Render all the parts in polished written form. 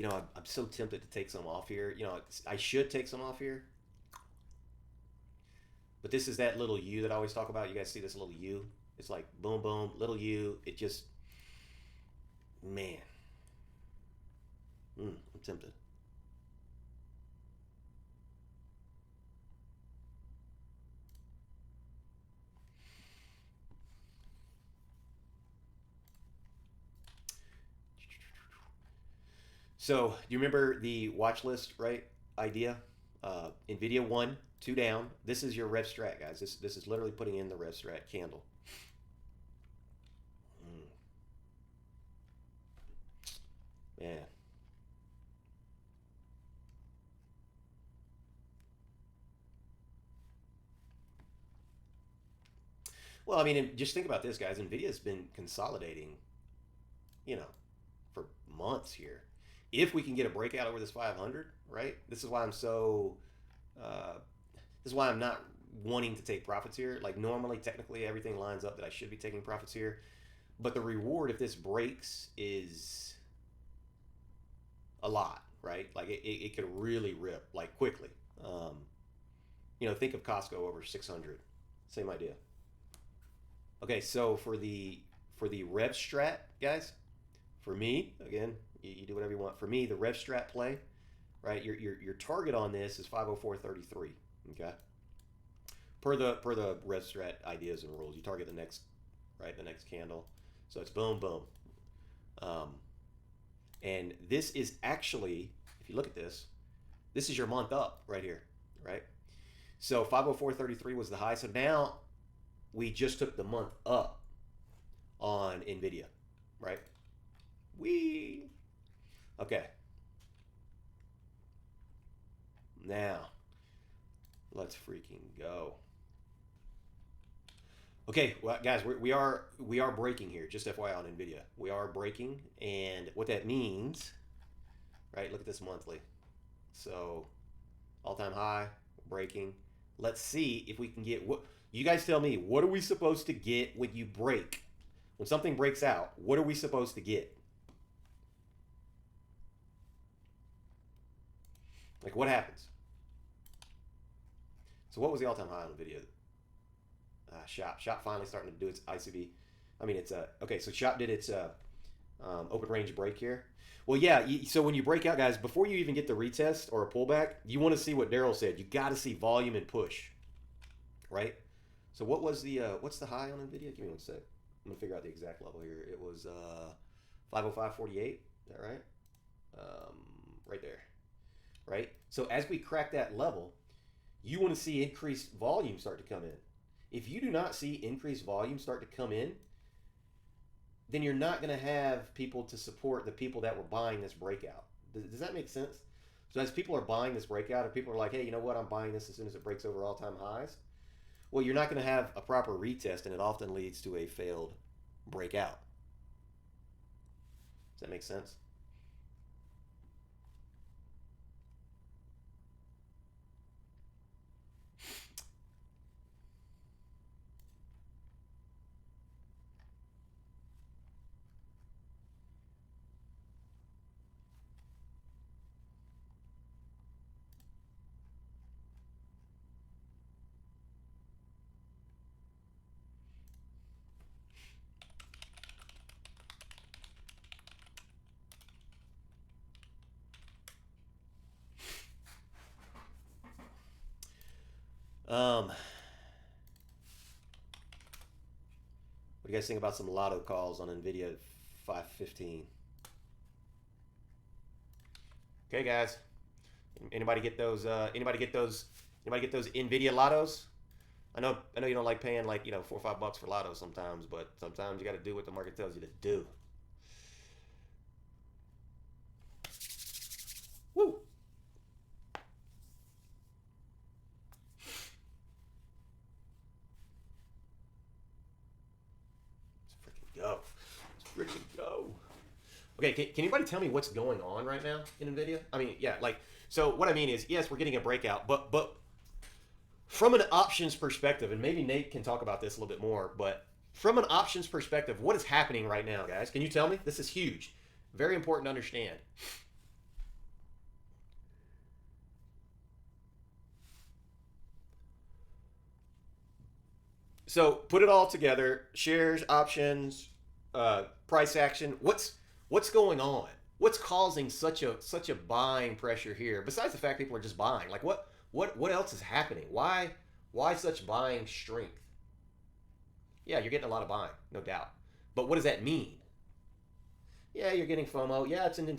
you know, I'm so tempted to take some off here. You know, I should take some off here. But this is that little U that I always talk about. You guys see this little U? It's like boom, boom, little U. It just, man. I'm tempted. So, do you remember the watch list, right? Idea? NVIDIA 1, 2 down. This is your rev strat, guys. This is literally putting in the rev strat candle. Man. Well, I mean, just think about this, guys. NVIDIA's been consolidating, you know, for months here. If we can get a breakout over this 500, right? This is why I'm so. Uh, this is why I'm not wanting to take profits here. Like normally, technically, everything lines up that I should be taking profits here, but the reward if this breaks is a lot, right? Like it could really rip like quickly. Um, you know, think of Costco over 600. Same idea. Okay, so for the rev strat, guys, for me, again, you do whatever you want. For me, the rev strat play, right? Your target on this is 504.33. Okay, per the rev strat ideas and rules, you target the next, right, the next candle. So it's boom, boom. Um, and this is actually, if you look at this, this is your month up right here, right? So 504.33 was the high. So now we just took the month up on NVIDIA, right? Okay. Now, let's freaking go. Okay, well, guys, we are breaking here. Just FYI on NVIDIA, we are breaking, and what that means, right? Look at this monthly. So, all-time high, breaking. Let's see if we can get what you guys tell me. What are we supposed to get when you break? When something breaks out, what are we supposed to get? Like what happens? So what was the all-time high on the video? Shop finally starting to do its ICB. I mean, it's okay. So Shop did its open range break here. Well, yeah. So when you break out, guys, before you even get the retest or a pullback, you want to see what Daryl said. You got to see volume and push, right? So what was the what's the high on Nvidia? Give me one sec. I'm gonna figure out the exact level here. It was 505.48. Is that right? Um, right there, right? So as we crack that level, you want to see increased volume start to come in. If you do not see increased volume start to come in, then you're not going to have people to support the people that were buying this breakout. Does that make sense? So as people are buying this breakout, if people are like, hey, you know what, I'm buying this as soon as it breaks over all-time highs, well, you're not going to have a proper retest, and it often leads to a failed breakout. Does that make sense? What do you guys think about some lotto calls on NVIDIA 515? Okay, guys. Anybody get those? Anybody get those? Anybody get those NVIDIA lottos? I know you don't like paying like $4 or $5 for lottos sometimes, but sometimes you got to do what the market tells you to do. Woo! Let's freaking go. Let's freaking go. Okay, can anybody tell me what's going on right now in NVIDIA? I mean, yeah, like, so what I mean is, yes, we're getting a breakout, but from an options perspective, and maybe Nate can talk about this a little bit more, but from an options perspective, what is happening right now, guys? Can you tell me? This is huge. Very important to understand. So put it all together: shares, options, price action. What's going on? What's causing such a buying pressure here? Besides the fact people are just buying, like what else is happening? Why such buying strength? Yeah, you're getting a lot of buying, no doubt. But what does that mean? Yeah, you're getting FOMO. Yeah, it's an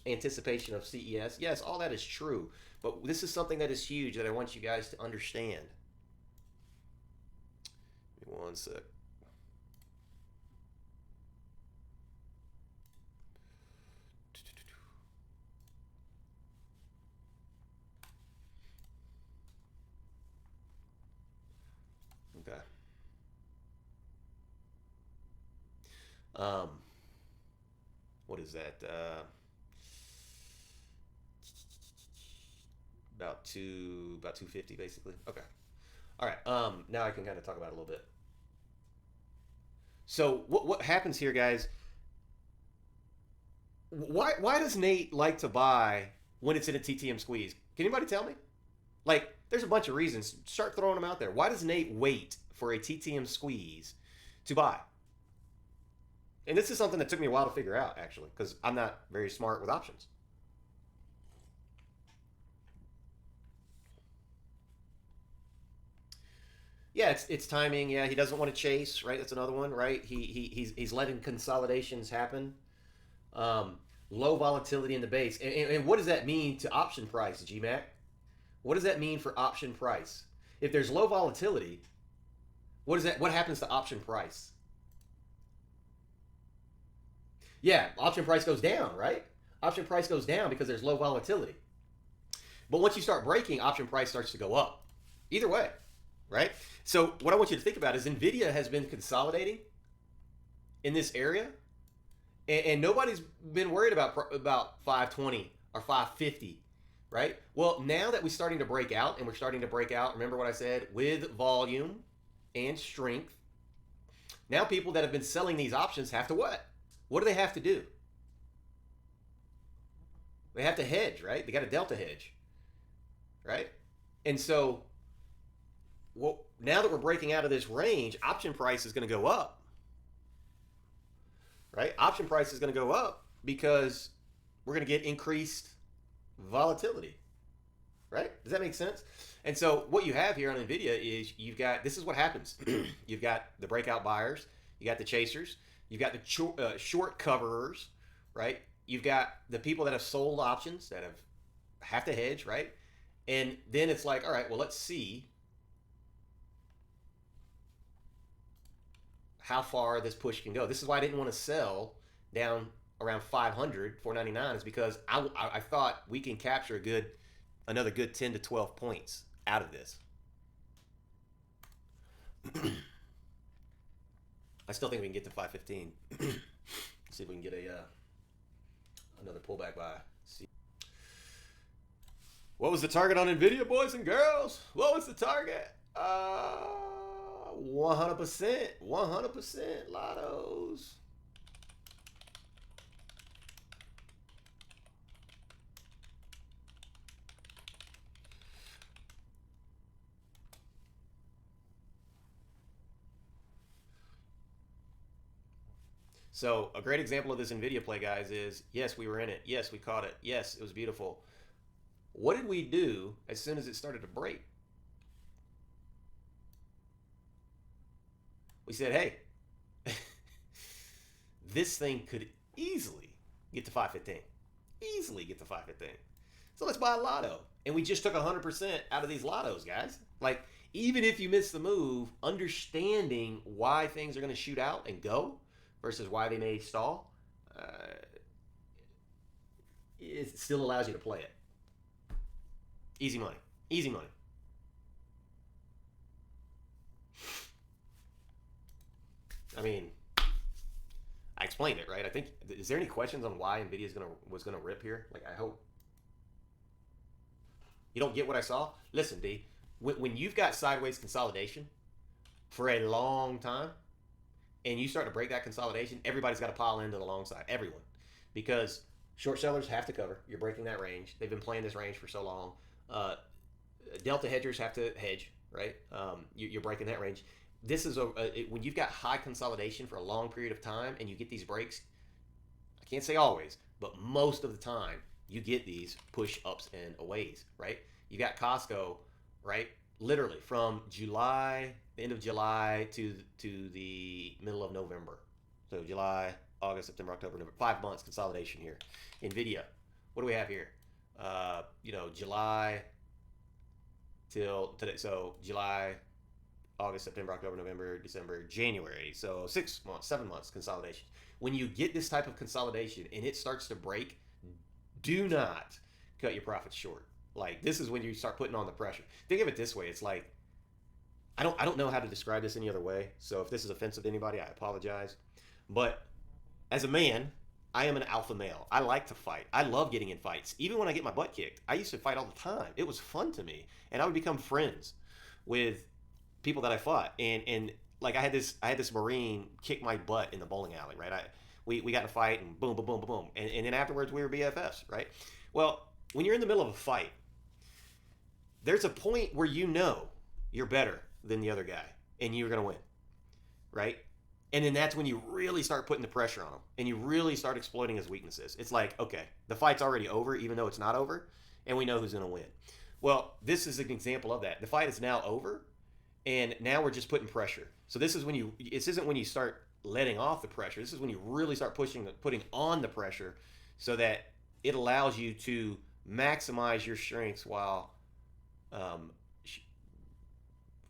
anticipation of CES. Yes, all that is true. But this is something that is huge that I want you guys to understand. Give me one sec. Okay. Um, what is that? About 250 basically. Okay. All right. Now I can kind of talk about it a little bit. So what happens here, guys? Why does Nate like to buy when it's in a TTM squeeze? Can anybody tell me? Like, there's a bunch of reasons. Start throwing them out there. Why does Nate wait for a TTM squeeze to buy? And this is something that took me a while to figure out, actually, because I'm not very smart with options. Yeah, it's timing. Yeah, he doesn't want to chase. Right, that's another one. Right, he's letting consolidations happen. Um, Low volatility in the base, and what does that mean to option price, GMAC? What does that mean for option price? If there's low volatility, what is that? What happens to option price? Yeah, option price goes down, right? Option price goes down because there's low volatility. But once you start breaking, option price starts to go up. Either way, right? So what I want you to think about is NVIDIA has been consolidating in this area, and nobody's been worried about 520 or 550, right? Well, now that we're starting to break out, and we're starting to break out, remember what I said, with volume and strength. Now people that have been selling these options have to what? What do they have to do? They have to hedge, right? They got a delta hedge, right? And so, well, now that we're breaking out of this range, option price is going to go up, right? Option price is going to go up because we're going to get increased volatility, right? Does that make sense? And so what you have here on NVIDIA is you've got, this is what happens. You've got the breakout buyers, you got the chasers, you've got the short coverers, right? You've got the people that have sold options that have to hedge, right? And then it's like, all right, well, let's see how far this push can go. This is why I didn't want to sell down around 500, 499 is because I thought we can capture another good 10 to 12 points out of this. I still think we can get to 515. See if we can get another pullback by. See. What was the target on NVIDIA, boys and girls? What was the target? 100%. 100% lottos. So a great example of this NVIDIA play, guys, is yes, we were in it. Yes, we caught it. Yes, it was beautiful. What did we do as soon as it started to break? We said, hey, this thing could easily get to 515. Easily get to 515. So let's buy a lotto. And we just took 100% out of these lottos, guys. Like, even if you miss the move, understanding why things are going to shoot out and go versus why they may stall, it still allows you to play it. Easy money. Easy money. I mean, I explained it, right? I think, is there any questions on why NVIDIA was gonna rip here? Like, I hope you don't get what I saw. Listen, D, when you've got sideways consolidation for a long time, and you start to break that consolidation, everybody's got to pile into the long side. Everyone, because short sellers have to cover. You're breaking that range. They've been playing this range for so long. Delta hedgers have to hedge, right? You're breaking that range. this is when you've got high consolidation for a long period of time and you get these breaks. I can't say always, but most of the time you get these push ups and aways, right? You got Costco, right? Literally from July, the end of July to the middle of November. So July, August, September, October, November, 5 months consolidation here. NVIDIA, what do we have here? July till today. So July, August, September, October, November, December, January. So 6 months, 7 months consolidation. When you get this type of consolidation and it starts to break, do not cut your profits short. Like this is when you start putting on the pressure. Think of it this way: it's like I don't know how to describe this any other way. So if this is offensive to anybody, I apologize. But as a man, I am an alpha male. I like to fight. I love getting in fights. Even when I get my butt kicked, I used to fight all the time. It was fun to me, and I would become friends with people that I fought. And like I had this Marine kick my butt in the bowling alley, right? We got in a fight and boom, boom, boom, boom, boom, and then afterwards we were BFFs, right? Well, when you're in the middle of a fight, there's a point where you know you're better than the other guy and you're gonna win, right? And then that's when you really start putting the pressure on him and you really start exploiting his weaknesses. It's like, okay, the fight's already over, even though it's not over, and we know who's gonna win. Well, this is an example of that. The fight is now over, and now we're just putting pressure. So this isn't when you start letting off the pressure. This is when you really start putting on the pressure, so that it allows you to maximize your strengths while um,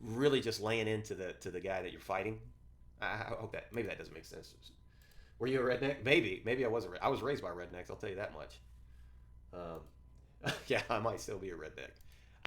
really just laying into the guy that you're fighting. I hope that maybe that doesn't make sense. Were you a redneck? Maybe I was. I was raised by rednecks. I'll tell you that much. Yeah, I might still be a redneck.